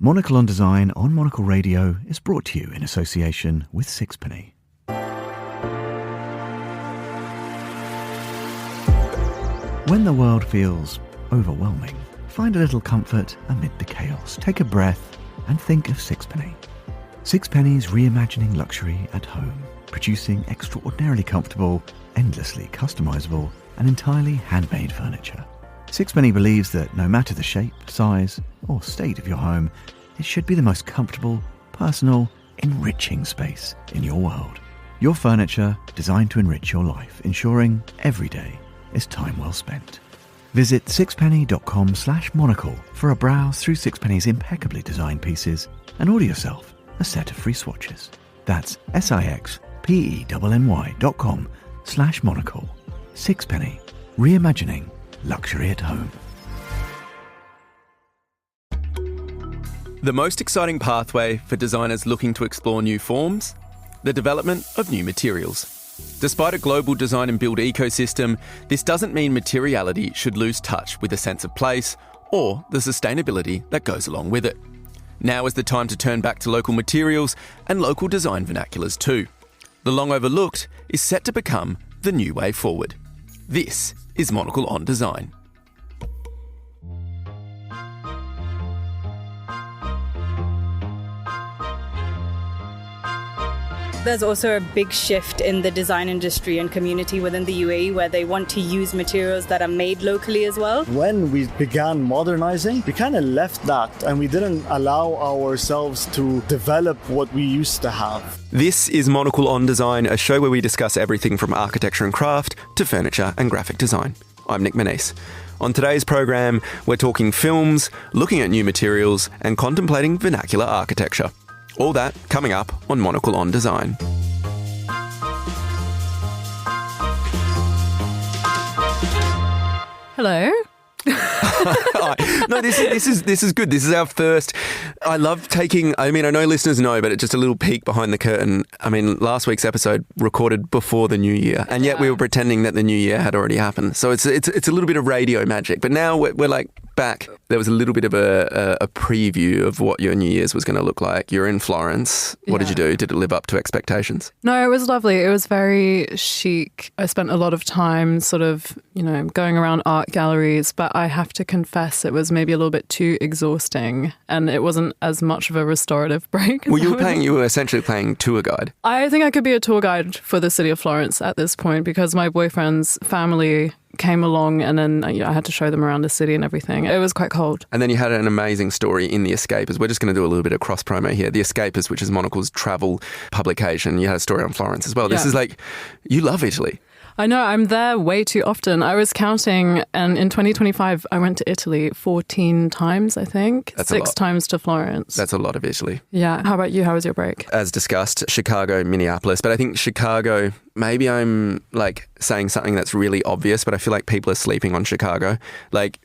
Monocle on Design on Monocle Radio is brought to you in association with Sixpenny. When the world feels overwhelming, find a little comfort amid the chaos. Take a breath and think of Sixpenny. Sixpenny's reimagining luxury at home, producing extraordinarily comfortable, endlessly customizable, and entirely handmade furniture. Sixpenny believes that no matter the shape, size, or state of your home, it should be the most comfortable, personal, enriching space in your world. Your furniture designed to enrich your life, ensuring every day is time well spent. Visit sixpenny.com/monocle for a browse through Sixpenny's impeccably designed pieces and order yourself a set of free swatches. That's sixpenny.com/monocle. Sixpenny, reimagining luxury at home. The most exciting pathway for designers looking to explore new forms? The development of new materials. Despite a global design and build ecosystem, this doesn't mean materiality should lose touch with a sense of place or the sustainability that goes along with it. Now is the time to turn back to local materials and local design vernaculars too. The long overlooked is set to become the new way forward. This is Monocle on Design. There's also a big shift in the design industry and community within the UAE where they want to use materials that are made locally as well. When we began modernizing, we kind of left that and we didn't allow ourselves to develop what we used to have. This is Monocle on Design, a show where we discuss everything from architecture and craft to furniture and graphic design. I'm Nic Monisse. On today's program, we're talking films, looking at new materials, and contemplating vernacular architecture. All that coming up on Monocle on Design. Hello. No, this is good. This is our first. I love taking. I mean, I know listeners know, but it's just a little peek behind the curtain. I mean, last week's episode recorded before the new year, and yet we were pretending that the new year had already happened. So it's a little bit of radio magic. But now we're like back. There was a little bit of a preview of what your New Year's was going to look like. You're in Florence. What did you do? Did it live up to expectations? No, it was lovely. It was very chic. I spent a lot of time sort of, going around art galleries, but I have to confess it was maybe a little bit too exhausting and it wasn't as much of a restorative break. Well, you were essentially playing tour guide. I think I could be a tour guide for the city of Florence at this point because my boyfriend's family came along and then I had to show them around the city and everything. It was quite cold. And then you had an amazing story in The Escapers. We're just going to do a little bit of cross-promo here. The Escapers, which is Monocle's travel publication. You had a story on Florence as well. This is like, you love Italy. I know, I'm there way too often. I was counting, and in 2025, I went to Italy 14 times, I think. That's 6 times to Florence. That's a lot of Italy. Yeah. How about you? How was your break? As discussed, Chicago, Minneapolis. But I think Chicago, maybe I'm like saying something that's really obvious, but I feel like people are sleeping on Chicago. Like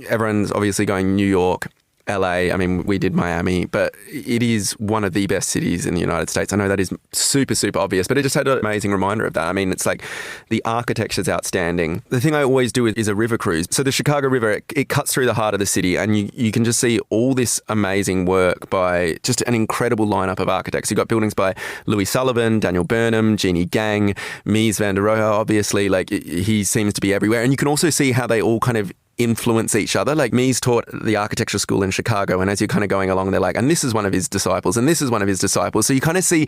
everyone's obviously going New York, LA, I mean, we did Miami, but it is one of the best cities in the United States. I know that is super, super obvious, but it just had an amazing reminder of that. I mean, it's like the architecture's outstanding. The thing I always do is a river cruise. So the Chicago River, it cuts through the heart of the city and you can just see all this amazing work by just an incredible lineup of architects. You've got buildings by Louis Sullivan, Daniel Burnham, Jeannie Gang, Mies van der Rohe, obviously, like he seems to be everywhere. And you can also see how they all kind of influence each other. Like Mies taught the architecture school in Chicago, and as you're kind of going along, they're like, and this is one of his disciples, and this is one of his disciples. So you kind of see,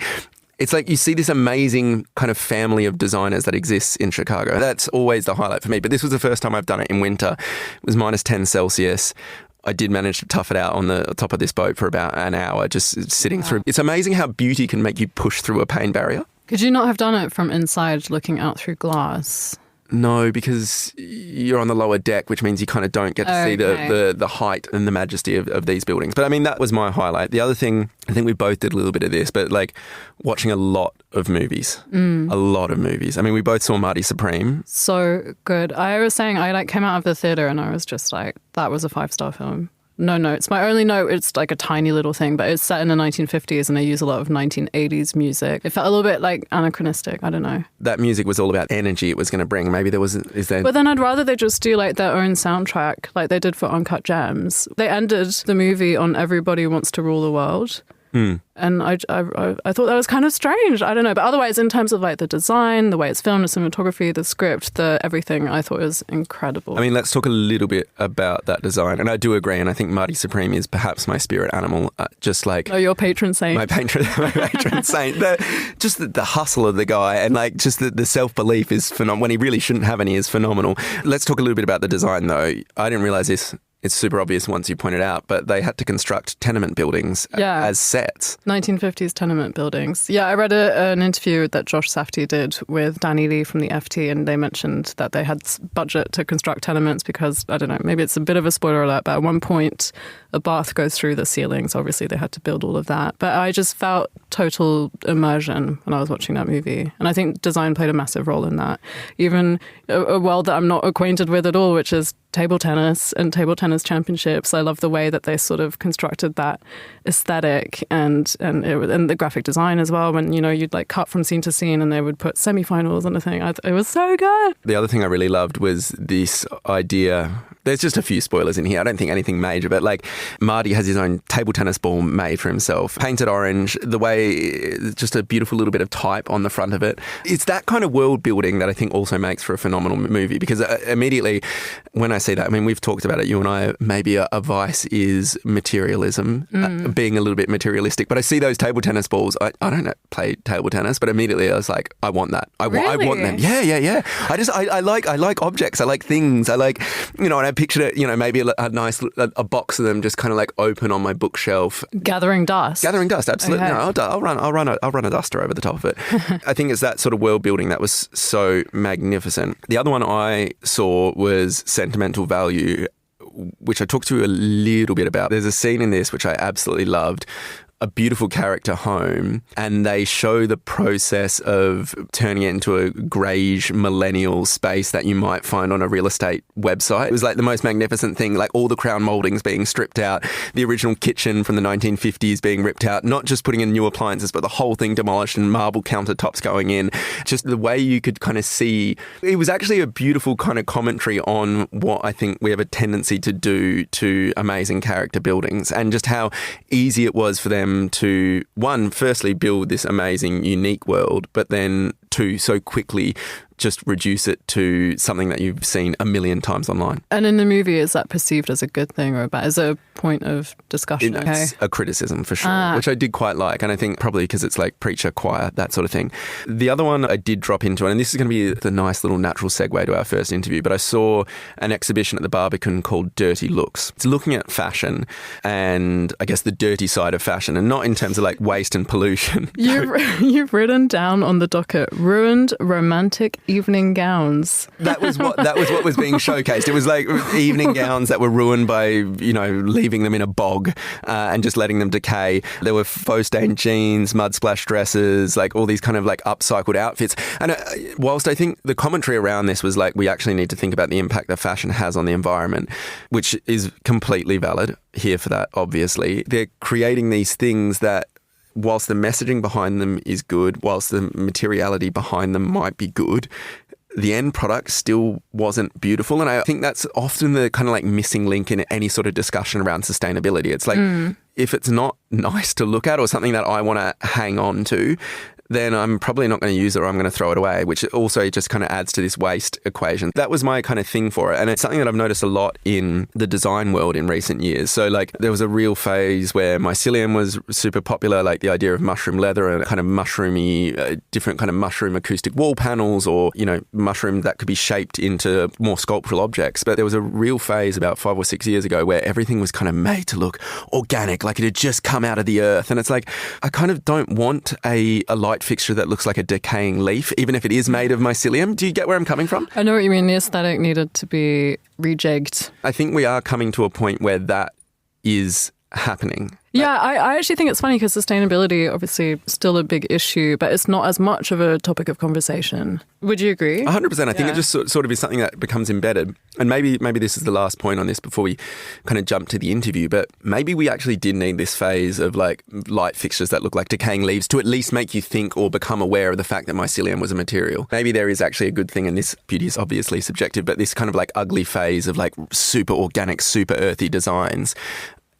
it's like you see this amazing kind of family of designers that exists in Chicago. That's always the highlight for me. But this was the first time I've done it in winter. It was minus 10 Celsius. I did manage to tough it out on the top of this boat for about an hour, just sitting through. It's amazing how beauty can make you push through a pain barrier. Could you not have done it from inside looking out through glass? No, because you're on the lower deck, which means you kind of don't get to see the height and the majesty of these buildings. But I mean, that was my highlight. The other thing, I think we both did a little bit of this, but like watching a lot of movies. A lot of movies. I mean, we both saw Marty Supreme. So good. I was saying, I came out of the theatre and I was just like, that was a 5-star film. no notes. My only note, it's like a tiny little thing, but it's set in the 1950s and they use a lot of 1980s music. It felt a little bit like anachronistic. I don't know. That music was all about energy it was going to bring. Maybe there was... But then I'd rather they just do like their own soundtrack like they did for Uncut Gems. They ended the movie on Everybody Wants to Rule the World. And I thought that was kind of strange. I don't know. But otherwise, in terms of like the design, the way it's filmed, the cinematography, the script, the everything, I thought was incredible. I mean, let's talk a little bit about that design. And I do agree. And I think Marty Supreme is perhaps my spirit animal. Just like... Oh, your patron saint. My patron saint. The hustle of the guy and like just the self-belief is phenomenal. When he really shouldn't have any is phenomenal. Let's talk a little bit about the design though. I didn't realise this. It's super obvious once you point it out, but they had to construct tenement buildings as sets. 1950s tenement buildings. Yeah, I read an interview that Josh Safdie did with Danny Lee from the FT, and they mentioned that they had budget to construct tenements because, I don't know, maybe it's a bit of a spoiler alert, but at one point a bath goes through the ceilings. Obviously, they had to build all of that. But I just felt total immersion when I was watching that movie. And I think design played a massive role in that. Even a world that I'm not acquainted with at all, which is table tennis and table tennis championships. I love the way that they sort of constructed that aesthetic and the graphic design as well. When, you know, you'd like cut from scene to scene and they would put semi-finals on the thing. It was so good. The other thing I really loved was this idea. There's just a few spoilers in here. I don't think anything major, but like Marty has his own table tennis ball made for himself, painted orange, the way, just a beautiful little bit of type on the front of it. It's that kind of world building that I think also makes for a phenomenal movie because immediately when I see that, I mean, we've talked about it, you and I, maybe a vice is materialism, being a little bit materialistic, but I see those table tennis balls. I don't play table tennis, but immediately I was like, I want that. I want them. Yeah. I like objects. I like things. I like, you know, and I pictured it, you know, maybe a nice a box of them just kind of like open on my bookshelf. Gathering dust, absolutely. Okay. No, I'll run a duster over the top of it. I think it's that sort of world building that was so magnificent. The other one I saw was sentimental value, which I talked to you a little bit about. There's a scene in this which I absolutely loved. A beautiful character home, and they show the process of turning it into a greige millennial space that you might find on a real estate website. It was like the most magnificent thing, like all the crown moldings being stripped out, the original kitchen from the 1950s being ripped out, not just putting in new appliances, but the whole thing demolished and marble countertops going in. Just the way you could kind of see, it was actually a beautiful kind of commentary on what I think we have a tendency to do to amazing character buildings and just how easy it was for them to, one, firstly build this amazing, unique world, but then two, so quickly just reduce it to something that you've seen a million times online. And in the movie, is that perceived as a good thing or a bad? Is it a point of discussion? It's a criticism for sure, which I did quite like. And I think probably because it's like preacher, choir, that sort of thing. The other one I did drop into, and this is going to be the nice little natural segue to our first interview, but I saw an exhibition at the Barbican called Dirty Looks. It's looking at fashion and I guess the dirty side of fashion, and not in terms of like waste and pollution. You've written down on the docket, ruined romantic evening gowns. That was what was being showcased. It was like evening gowns that were ruined by, you know, leaving them in a bog and just letting them decay. There were faux stained jeans, mud splash dresses, like all these kind of like upcycled outfits. And whilst I think the commentary around this was like, we actually need to think about the impact that fashion has on the environment, which is completely valid. Here for that, obviously. They're creating these things that, whilst the messaging behind them is good, whilst the materiality behind them might be good, the end product still wasn't beautiful. And I think that's often the kind of like missing link in any sort of discussion around sustainability. It's like, if it's not nice to look at or something that I want to hang on to, then I'm probably not going to use it or I'm going to throw it away, which also just kind of adds to this waste equation. That was my kind of thing for it. And it's something that I've noticed a lot in the design world in recent years. So like there was a real phase where mycelium was super popular, like the idea of mushroom leather and kind of mushroomy, different kind of mushroom acoustic wall panels, or, you know, mushroom that could be shaped into more sculptural objects. But there was a real phase about 5 or 6 years ago where everything was kind of made to look organic, like it had just come out of the earth. And it's like, I kind of don't want a light fixture that looks like a decaying leaf, even if it is made of mycelium. Do you get where I'm coming from? I know what you mean. The aesthetic needed to be rejigged. I think we are coming to a point where that is happening. Yeah, I actually think it's funny because sustainability obviously still a big issue, but it's not as much of a topic of conversation. Would you agree? 100%. I think it just sort of is something that becomes embedded. And maybe this is the last point on this before we kind of jump to the interview, but maybe we actually did need this phase of like light fixtures that look like decaying leaves to at least make you think or become aware of the fact that mycelium was a material. Maybe there is actually a good thing, and this beauty is obviously subjective, but this kind of like ugly phase of like super organic, super earthy designs.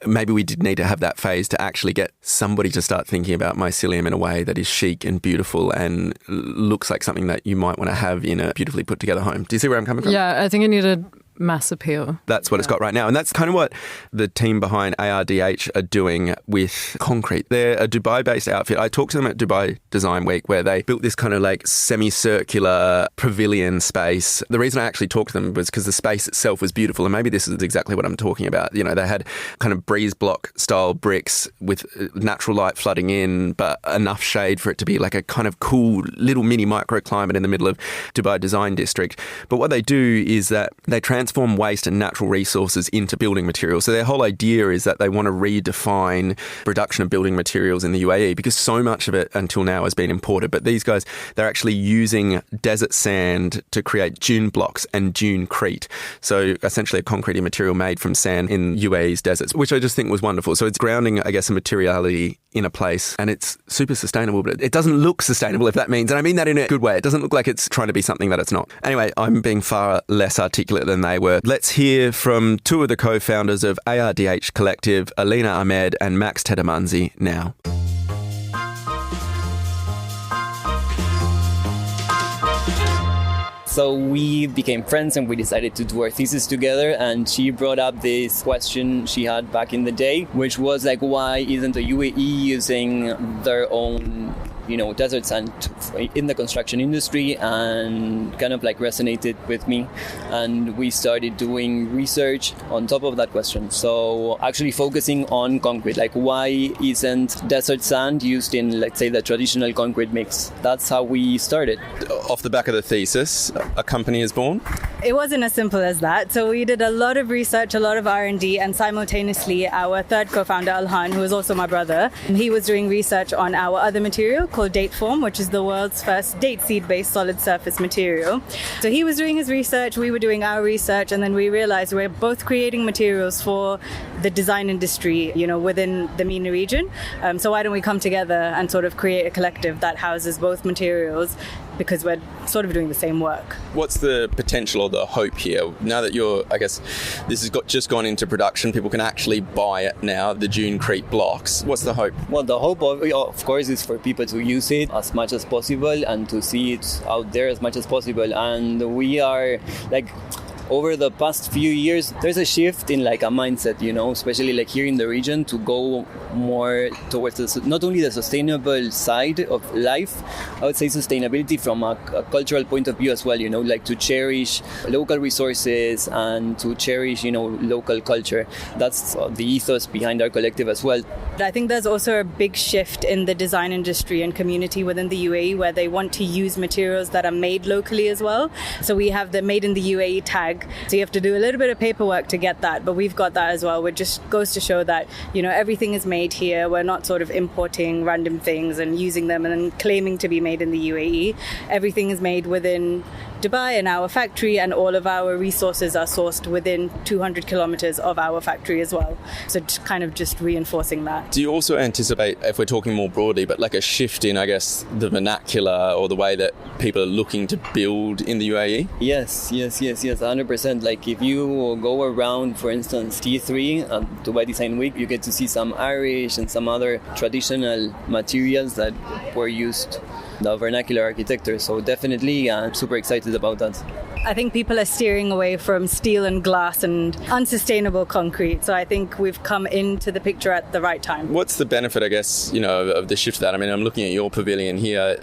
Maybe we did need to have that phase to actually get somebody to start thinking about mycelium in a way that is chic and beautiful and looks like something that you might want to have in a beautifully put together home. Do you see where I'm coming from? Yeah, I think it needed mass appeal. That's what it's got right now. And that's kind of what the team behind ARDH are doing with concrete. They're a Dubai-based outfit. I talked to them at Dubai Design Week where they built this kind of like semicircular pavilion space. The reason I actually talked to them was because the space itself was beautiful. And maybe this is exactly what I'm talking about. You know, they had kind of breeze block style bricks with natural light flooding in, but enough shade for it to be like a kind of cool little mini microclimate in the middle of Dubai Design District. But what they do is that they transform waste and natural resources into building materials. So their whole idea is that they want to redefine production of building materials in the UAE because so much of it until now has been imported. But these guys, they're actually using desert sand to create dune blocks and dunecrete. So essentially a concrete material made from sand in UAE's deserts, which I just think was wonderful. So it's grounding, I guess, a materiality in a place, and it's super sustainable, but it doesn't look sustainable, if that means, and I mean that in a good way. It doesn't look like it's trying to be something that it's not. Anyway, I'm being far less articulate than they were. Let's hear from two of the co-founders of ARDH Collective, Alyina, Ahmed and Max Tettamanzi now. So we became friends and we decided to do our thesis together, and she brought up this question she had back in the day, which was like, why isn't the UAE using their own desert sand in the construction industry, and kind of like resonated with me, and we started doing research on top of that question. So actually focusing on concrete, like why isn't desert sand used in, let's say, the traditional concrete mix? That's how we started. Off the back of the thesis, a company is born? It wasn't as simple as that. So we did a lot of research, a lot of R&D, and simultaneously our third co-founder, Alhan, who is also my brother, he was doing research on our other material called date foam, which is the world's first date seed-based solid surface material. So he was doing his research, we were doing our research, and then we realized we're both creating materials for the design industry, within the MENA region. So why don't we come together and sort of create a collective that houses both materials, because we're sort of doing the same work. What's the potential or the hope here? Now that this has just gone into production, people can actually buy it now, the dunecrete blocks. What's the hope? Well, the hope, of course, is for people to use it as much as possible and to see it out there as much as possible. And we are over the past few years, there's a shift in like a mindset, especially like here in the region, to go more towards not only the sustainable side of life, I would say sustainability from a cultural point of view as well, like to cherish local resources and to cherish, local culture. That's the ethos behind our collective as well. I think there's also a big shift in the design industry and community within the UAE where they want to use materials that are made locally as well. So we have the Made in the UAE tag. So you have to do a little bit of paperwork to get that, but we've got that as well, which just goes to show that, everything is made here. We're not sort of importing random things and using them and then claiming to be made in the UAE. Everything is made within Dubai in our factory, and all of our resources are sourced within 200 kilometers of our factory as well. So kind of just reinforcing that. Do you also anticipate, if we're talking more broadly, but like a shift in, I guess, the vernacular or the way that people are looking to build in the UAE? Yes, 100%. Like if you go around, for instance, T3, Dubai Design Week, you get to see some Irish and some other traditional materials that were used the vernacular architecture. So definitely I'm super excited about that. I think people are steering away from steel and glass and unsustainable concrete. So I think we've come into the picture at the right time. What's the benefit, I guess, of the shift to that? I mean, I'm looking at your pavilion here.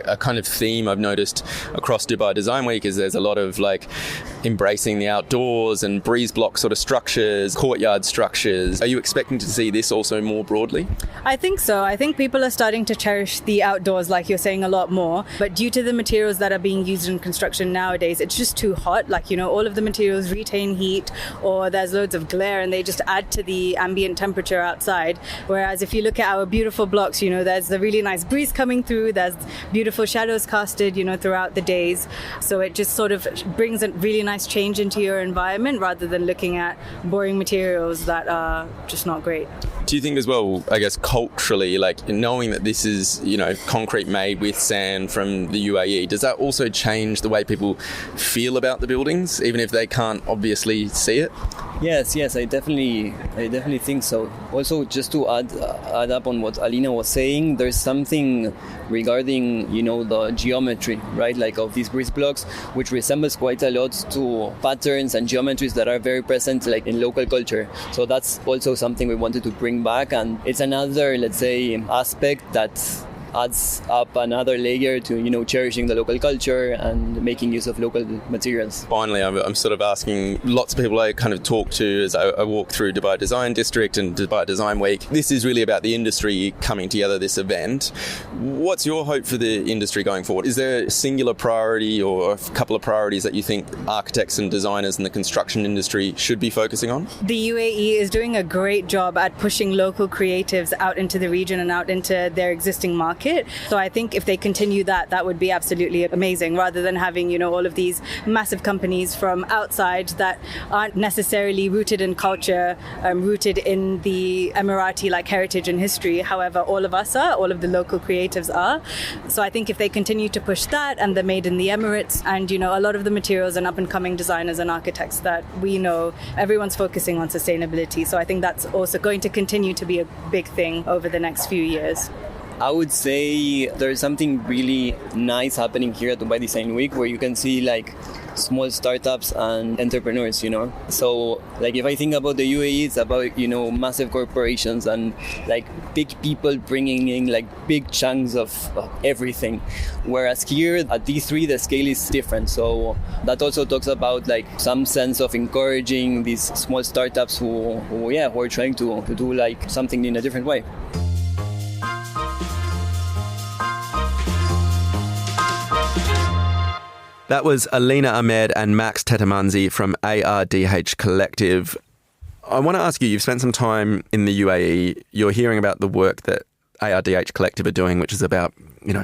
A kind of theme I've noticed across Dubai Design Week is there's a lot of like embracing the outdoors and breeze block sort of structures, courtyard structures. Are you expecting to see this also more broadly? I think so. I think people are starting to cherish the outdoors, like you're saying, a lot more. But due to the materials that are being used in construction nowadays, it's just too hot. Like, all of the materials retain heat, or there's loads of glare and they just add to the ambient temperature outside. Whereas if you look at our beautiful blocks, there's a really nice breeze coming through, there's beautiful shadows casted, throughout the days. So it just sort of brings a really nice change into your environment rather than looking at boring materials that are just not great. Do you think as well, I guess culturally, like knowing that this is, concrete made with sand from the UAE, does that also change the way people feel about the buildings, even if they can't obviously see it? Yes, I definitely think so. Also, just to add up on what Alyina was saying, there's something regarding, the geometry, right? Like of these breeze blocks, which resembles quite a lot to patterns and geometries that are very present like in local culture. So that's also something we wanted to bring back, and it's another, let's say, aspect that adds up another layer to, cherishing the local culture and making use of local materials. Finally, I'm sort of asking lots of people I kind of talk to as I walk through Dubai Design District and Dubai Design Week. This is really about the industry coming together, this event. What's your hope for the industry going forward? Is there a singular priority or a couple of priorities that you think architects and designers in the construction industry should be focusing on? The UAE is doing a great job at pushing local creatives out into the region and out into their existing market. So I think if they continue that would be absolutely amazing, rather than having, all of these massive companies from outside that aren't necessarily rooted in culture, rooted in the Emirati heritage and history. However, all of us are, all of the local creatives are. So I think if they continue to push that, and the made in the Emirates, and, a lot of the materials and up and coming designers and architects that we know, everyone's focusing on sustainability. So I think that's also going to continue to be a big thing over the next few years. I would say there's something really nice happening here at Dubai Design Week, where you can see small startups and entrepreneurs, So if I think about the UAE, it's about, massive corporations and big people bringing in big chunks of everything. Whereas here at D3, the scale is different. So that also talks about some sense of encouraging these small startups who are trying to do something in a different way. That was Alyina Ahmed and Max Tettamanzi from ARDH Collective. I want to ask you, you've spent some time in the UAE. You're hearing about the work that ARDH Collective are doing, which is about,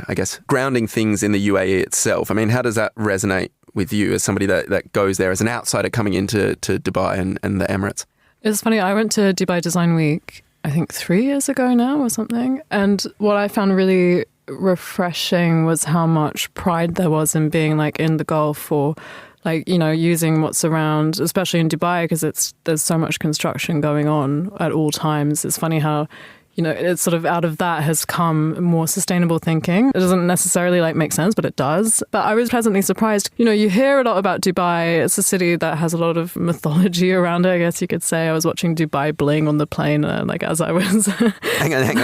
I guess, grounding things in the UAE itself. I mean, how does that resonate with you as somebody that goes there as an outsider coming into Dubai and the Emirates? It's funny, I went to Dubai Design Week, I think 3 years ago now or something. And what I found really refreshing was how much pride there was in being in the Gulf, or using what's around, especially in Dubai, because there's so much construction going on at all times. It's funny how it's sort of out of that has come more sustainable thinking. It doesn't necessarily make sense, but it does. But I was pleasantly surprised. You hear a lot about Dubai. It's a city that has a lot of mythology around it, I guess you could say. I was watching Dubai Bling on the plane, as I was hang on.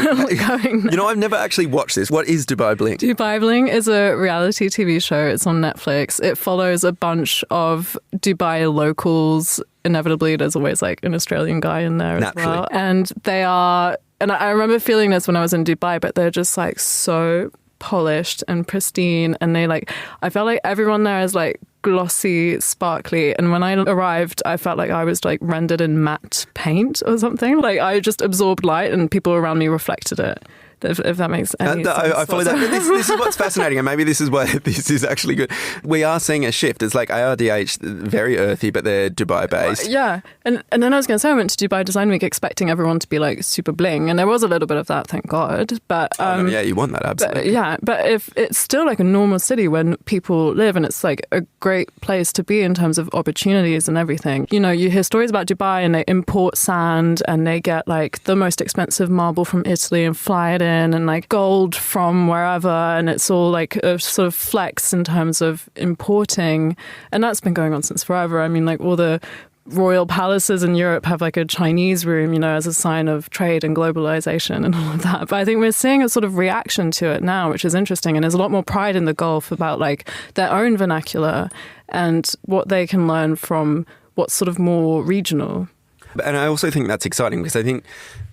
going. I've never actually watched this. What is Dubai Bling? Dubai Bling is a reality TV show. It's on Netflix. It follows a bunch of Dubai locals. Inevitably, there's always an Australian guy in there as well. And they are... And I remember feeling this when I was in Dubai, but they're just so polished and pristine. And I felt like everyone there is glossy, sparkly. And when I arrived, I felt like I was rendered in matte paint or something. I just absorbed light and people around me reflected it. If that makes any sense. I follow that. This is what's fascinating, and maybe this is why this is actually good. We are seeing a shift. It's ARDH, very earthy, but they're Dubai-based. Yeah. And then I was going to say, I went to Dubai Design Week expecting everyone to be super bling, and there was a little bit of that, thank God. But yeah, you want that, absolutely. But if it's still a normal city when people live, and it's a great place to be in terms of opportunities and everything. You hear stories about Dubai, and they import sand, and they get the most expensive marble from Italy and fly it in, and gold from wherever, and it's all a sort of flex in terms of importing, and that's been going on since forever. I mean, all the royal palaces in Europe have a Chinese room, as a sign of trade and globalization and all of that. But I think we're seeing a sort of reaction to it now, which is interesting, and there's a lot more pride in the Gulf about their own vernacular and what they can learn from what's sort of more regional. And I also think that's exciting, because I think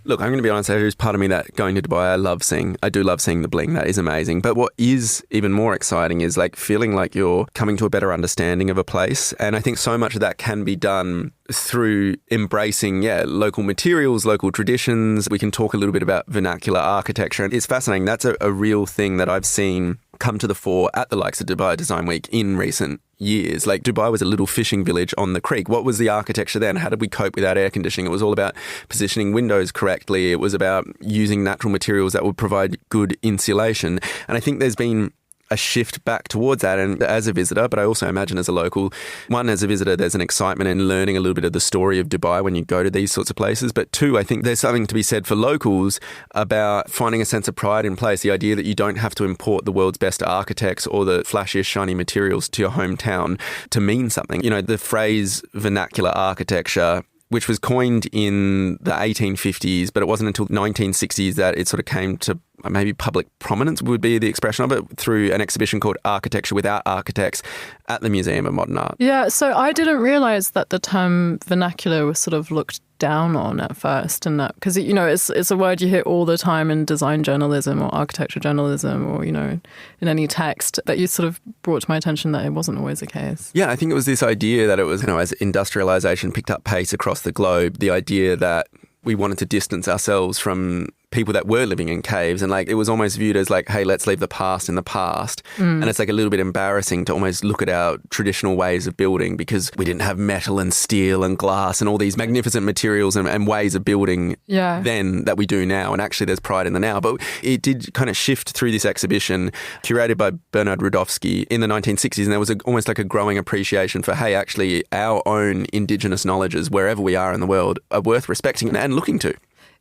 Look, I'm going to be honest, there's part of me that going to Dubai, I do love seeing the bling. That is amazing. But what is even more exciting is like feeling like you're coming to a better understanding of a place. And I think so much of that can be done through embracing, local materials, local traditions. We can talk a little bit about vernacular architecture. And it's fascinating. That's a real thing that I've seen come to the fore at the likes of Dubai Design Week in recent years. Like Dubai was a little fishing village on the creek. What was the architecture then? How did we cope without air conditioning? It was all about positioning windows correctly. It was about using natural materials that would provide good insulation. And I think there's been a shift back towards that. And as a visitor, but I also imagine as a local, one, as a visitor, there's an excitement in learning a little bit of the story of Dubai when you go to these sorts of places. But two, I think there's something to be said for locals about finding a sense of pride in place. The idea that you don't have to import the world's best architects or the flashiest, shiny materials to your hometown to mean something. You know, the phrase vernacular architecture, which was coined in the 1850s, but it wasn't until 1960s that it sort of came to maybe public prominence would be the expression of it, through an exhibition called Architecture Without Architects at the Museum of Modern Art. Yeah, so I didn't realise that the term vernacular was sort of looked down on at first, and that because it's a word you hear all the time in design journalism or architecture journalism or in any text, that you sort of brought to my attention that it wasn't always the case. Yeah, I think it was this idea that it was, as industrialization picked up pace across the globe, the idea that we wanted to distance ourselves from people that were living in caves, and like it was almost viewed as like, hey, let's leave the past in the past. And it's like a little bit embarrassing to almost look at our traditional ways of building because we didn't have metal and steel and glass and all these magnificent materials and ways of building then that we do now. And actually there's pride in the now. But it did kind of shift through this exhibition curated by Bernard Rudofsky in the 1960s, and there was almost like a growing appreciation for, hey, actually our own indigenous knowledges wherever we are in the world are worth respecting and looking to.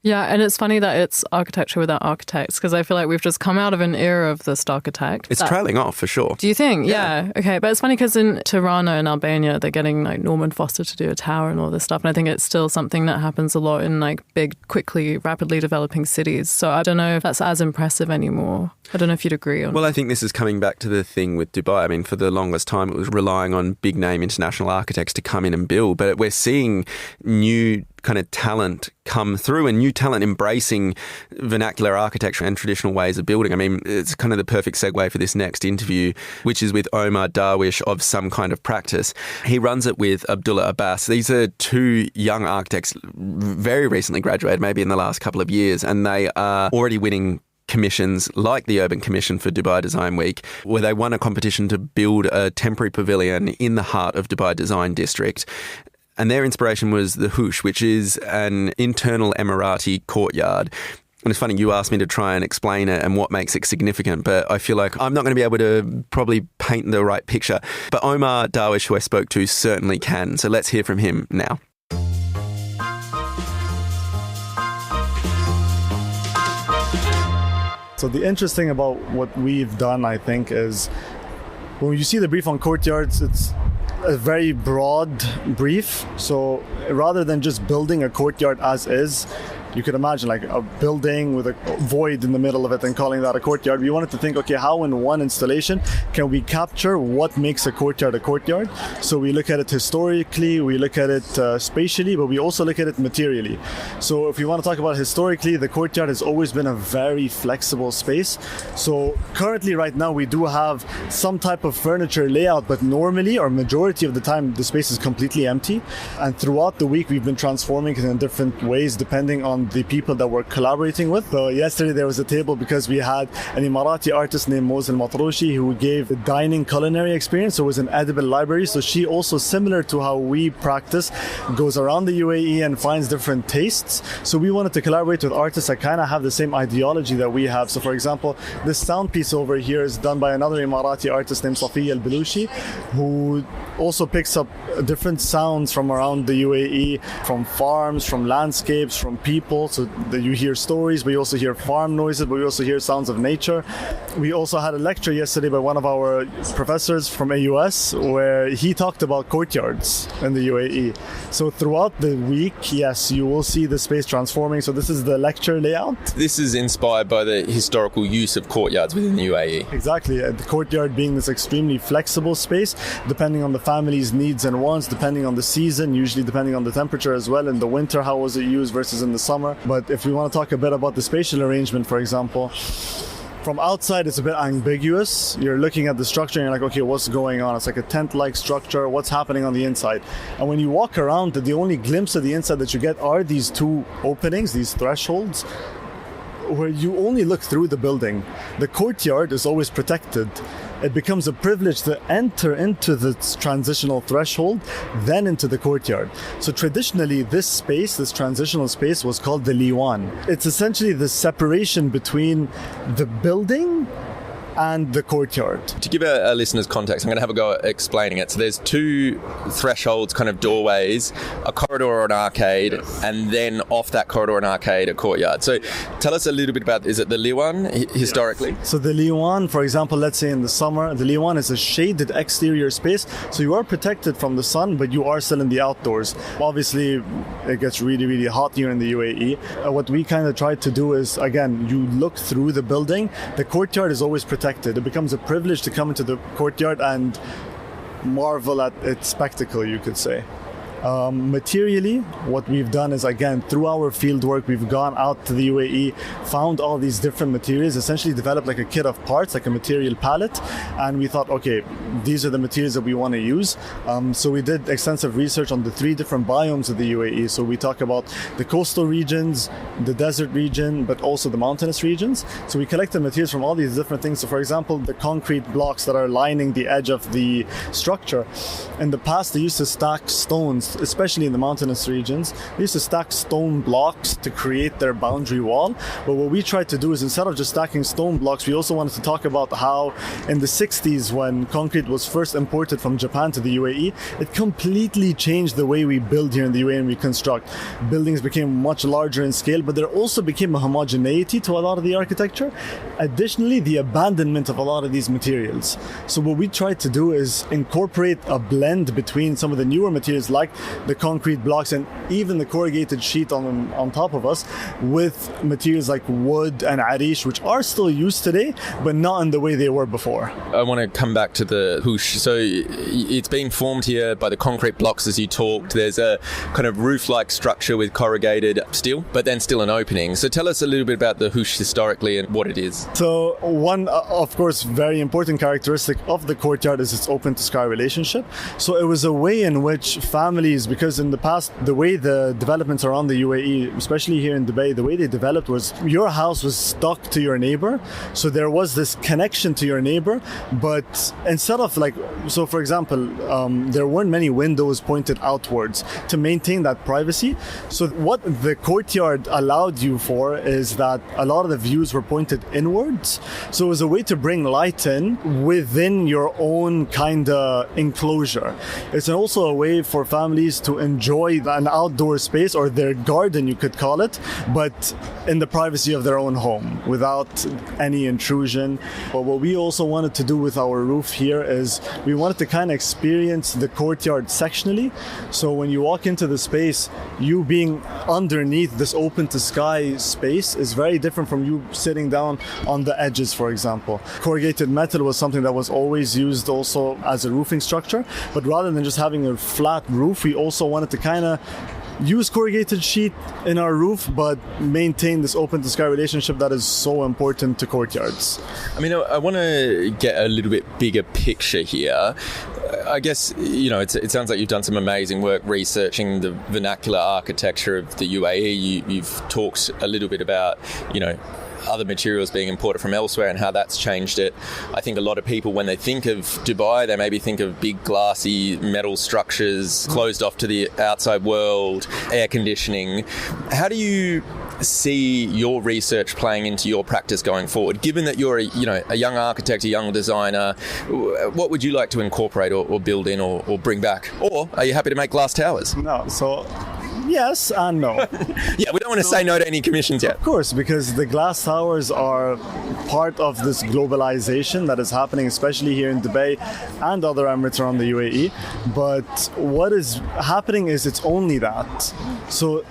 Yeah, and it's funny that it's architecture without architects, because I feel like we've just come out of an era of the architect. It's trailing off for sure. Do you think? Yeah. Okay, but it's funny because in Tirana in Albania, they're getting like Norman Foster to do a tower and all this stuff, and I think it's still something that happens a lot in like big, quickly, rapidly developing cities. So I don't know if that's as impressive anymore. I don't know if you'd agree on. Well, I think this is coming back to the thing with Dubai. I mean, for the longest time, it was relying on big name international architects to come in and build, but we're seeing new kind of talent come through and new talent embracing vernacular architecture and traditional ways of building. I mean, it's kind of the perfect segue for this next interview, which is with Omar Darwish of Some Kind of Practice. He runs it with Abdullah Abbas. These are two young architects, very recently graduated, maybe in the last couple of years, and they are already winning commissions like the Urban Commission for Dubai Design Week, where they won a competition to build a temporary pavilion in the heart of Dubai Design District. And their inspiration was the Hoosh, which is an internal Emirati courtyard. And it's funny, you asked me to try and explain it and what makes it significant, but I feel like I'm not going to be able to probably paint the right picture. But Omar Darwish, who I spoke to, certainly can. So let's hear from him now. So the interesting about what we've done, I think, is when you see the brief on courtyards, it's a very broad brief. So rather than just building a courtyard as is, you could imagine like a building with a void in the middle of it and calling that a courtyard. We wanted to think, okay, how in one installation can we capture what makes a courtyard a courtyard? So we look at it historically, we look at it spatially, but we also look at it materially. So if you want to talk about historically, the courtyard has always been a very flexible space. So currently right now we do have some type of furniture layout, but normally or majority of the time the space is completely empty. And throughout the week we've been transforming it in different ways depending on the people that we're collaborating with. So yesterday there was a table because we had an Emirati artist named Mozel Matroshi who gave the dining culinary experience. So it was an edible library. So she also, similar to how we practice, goes around the UAE and finds different tastes. So we wanted to collaborate with artists that kind of have the same ideology that we have. So for example, this sound piece over here is done by another Emirati artist named Safiya Al-Belushi, who also picks up different sounds from around the UAE, from farms, from landscapes, from people. So that you hear stories, but you also hear farm noises, but we also hear sounds of nature. We also had a lecture yesterday by one of our professors from AUS where he talked about courtyards in the UAE. So throughout the week, yes, you will see the space transforming. So this is the lecture layout. This is inspired by the historical use of courtyards within the UAE. Exactly. The courtyard being this extremely flexible space, depending on the family's needs and wants, depending on the season, usually depending on the temperature as well. In the winter, how was it used versus in the summer? summer. But if we want to talk a bit about the spatial arrangement, for example, from outside, it's a bit ambiguous. You're looking at the structure and you're like, okay, what's going on? It's like a tent-like structure. What's happening on the inside? And when you walk around, the only glimpse of the inside that you get are these two openings, these thresholds, where you only look through the building. The courtyard is always protected. It becomes a privilege to enter into the transitional threshold, then into the courtyard. So traditionally, this space, this transitional space, was called the liwan. It's essentially the separation between the building and the courtyard. To give our listeners context, I'm going to have a go at explaining it. So there's two thresholds, kind of doorways, a corridor or an arcade, and then off that corridor and arcade, a courtyard. So tell us a little bit about, is it the liwan historically? So the liwan, for example, let's say in the summer, the liwan is a shaded exterior space. So you are protected from the sun, but you are still in the outdoors. Obviously, it gets really, really hot here in the UAE. What we kind of tried to do is, again, you look through the building. The courtyard is always protected. It becomes a privilege to come into the courtyard and marvel at its spectacle, you could say. Materially, what we've done is, again, through our field work, we've gone out to the UAE, found all these different materials, essentially developed like a kit of parts, like a material palette, and we thought, okay, these are the materials that we want to use. So we did extensive research on the 3 different biomes of the UAE. So we talk about the coastal regions, the desert region, but also the mountainous regions. So we collected materials from all these different things. So for example, the concrete blocks that are lining the edge of the structure. In the past, they used to stack stones, especially in the mountainous regions. They used to stack stone blocks to create their boundary wall. But what we tried to do is, instead of just stacking stone blocks, we also wanted to talk about how in the 60s, when concrete was first imported from Japan to the UAE, it completely changed the way we build here in the UAE and we construct. Buildings became much larger in scale, but there also became a homogeneity to a lot of the architecture. Additionally, the abandonment of a lot of these materials. So what we tried to do is incorporate a blend between some of the newer materials like the concrete blocks and even the corrugated sheet on top of us, with materials like wood and ARDH, which are still used today, but not in the way they were before. I want to come back to the hoosh. So it's being formed here by the concrete blocks, as you talked. There's a kind of roof-like structure with corrugated steel, but then still an opening. So tell us a little bit about the hoosh historically and what it is. So one, of course, very important characteristic of the courtyard is its open-to-sky relationship. So it was a way in which families, because in the past, the way the developments around the UAE, especially here in Dubai, the way they developed was your house was stuck to your neighbor. So there was this connection to your neighbor, but instead of like, so for example, there weren't many windows pointed outwards to maintain that privacy. So what the courtyard allowed you for is that a lot of the views were pointed inwards. So it was a way to bring light in within your own kind of enclosure. It's also a way for families to enjoy an outdoor space, or their garden, you could call it, but in the privacy of their own home without any intrusion. But what we also wanted to do with our roof here is we wanted to kind of experience the courtyard sectionally. So when you walk into the space, you being underneath this open to sky space is very different from you sitting down on the edges, for example. Corrugated metal was something that was always used also as a roofing structure, but rather than just having a flat roof, we also wanted to kind of use corrugated sheet in our roof, but maintain this open to sky relationship that is so important to courtyards. I mean, I want to get a little bit bigger picture here. I guess, you know, it sounds like you've done some amazing work researching the vernacular architecture of the UAE. You've talked a little bit about, you know, other materials being imported from elsewhere and how that's changed it. I think a lot of people, when they think of Dubai, they maybe think of big glassy metal structures closed off to the outside world, air conditioning. How do you see your research playing into your practice going forward? Given that you're a young architect, a young designer, what would you like to incorporate or build in or bring back? Or are you happy to make glass towers? No, so yes and no. Yeah, we don't want to say no to any commissions yet. Of course, because the glass towers are part of this globalization that is happening, especially here in Dubai and other Emirates around the UAE. But what is happening is it's only that. So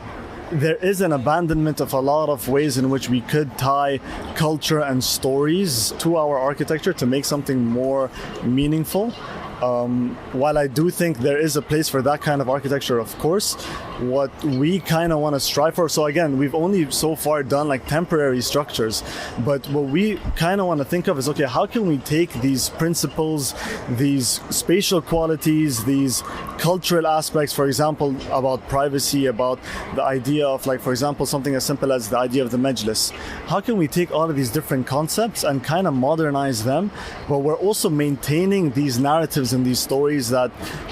there is an abandonment of a lot of ways in which we could tie culture and stories to our architecture to make something more meaningful. While I do think there is a place for that kind of architecture, of course, what we kind of want to strive for. So again, we've only so far done like temporary structures, but what we kind of want to think of is, okay, how can we take these principles, these spatial qualities, these cultural aspects, for example, about privacy, about the idea of, like, for example, something as simple as the idea of the majlis. How can we take all of these different concepts and kind of modernize them, but we're also maintaining these narratives and these stories that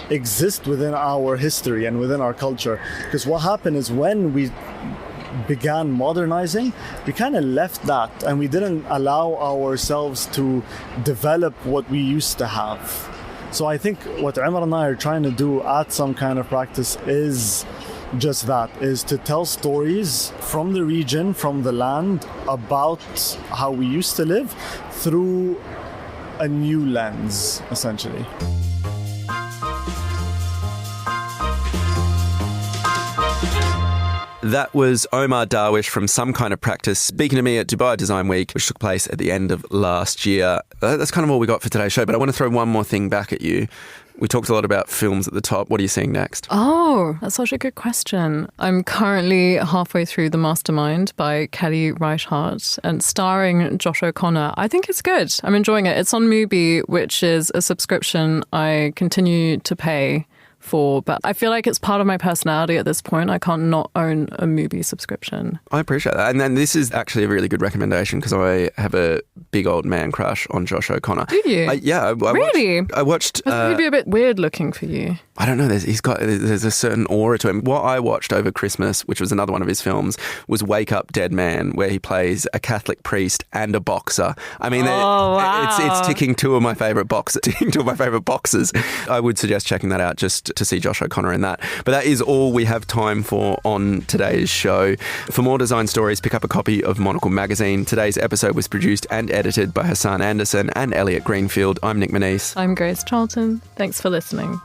exist within our history and within our culture? Because what happened is, when we began modernizing, we kind of left that and we didn't allow ourselves to develop what we used to have. So I think what Omar and I are trying to do at Some Kind of Practice is just that, is to tell stories from the region, from the land, about how we used to live through a new lens, essentially. That was Omar Darwish from Some Kind of Practice speaking to me at Dubai Design Week, which took place at the end of last year. That's kind of all we got for today's show, but I want to throw one more thing back at you. We talked a lot about films at the top. What are you seeing next? Oh, that's such a good question. I'm currently halfway through The Mastermind by Kelly Reichardt and starring Josh O'Connor. I think it's good. I'm enjoying it. It's on Mubi, which is a subscription I continue to pay for, but I feel like it's part of my personality at this point. I can't not own a Mubi subscription. I appreciate that. And then this is actually a really good recommendation because I have a big old man crush on Josh O'Connor. Do you? Really? I watched... maybe a bit weird looking for you. I don't know. There's a certain aura to him. What I watched over Christmas, which was another one of his films, was Wake Up Dead Man, where he plays a Catholic priest and a boxer. I mean, it's ticking two of my favourite boxes. I would suggest checking that out just to see Josh O'Connor in that. But that is all we have time for on today's show. For more design stories, pick up a copy of Monocle magazine. Today's episode was produced and edited by Hassan Anderson and Elliot Greenfield. I'm Nic Monisse. I'm Grace Charlton. Thanks for listening.